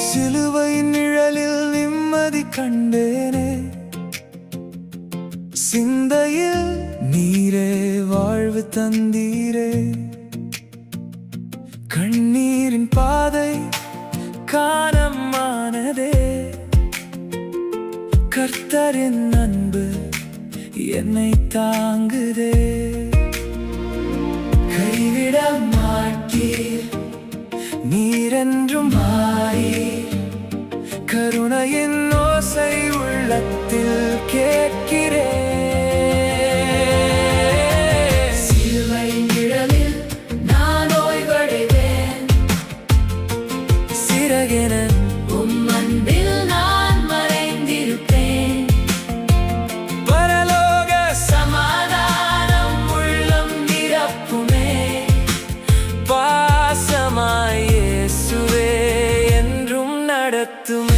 சிலுவை நிழலில் நிம்மதி கண்டேனே, சிந்தையில் நீரே வாழ்வு தந்தீரே. கண்ணீரின் பாதை காணமானதே, கர்த்தரின் அன்பு என்னை தாங்குதே. கைவிட மாட்டீர் நீரென்றும் மாறீர், கருணையின் ஓசை உள்ளத்தில் கேட்கிறேன். சிலுவை நிழலில் நான் ஓய்வடைவேன், சிறகென உம் அன்பில் நான் மறைந்திருப்பேன். பரலோக சமாதானம் உள்ளம் நிரப்புமே, பாசமாய் இயேசுவே என்றும் நடத்தும்.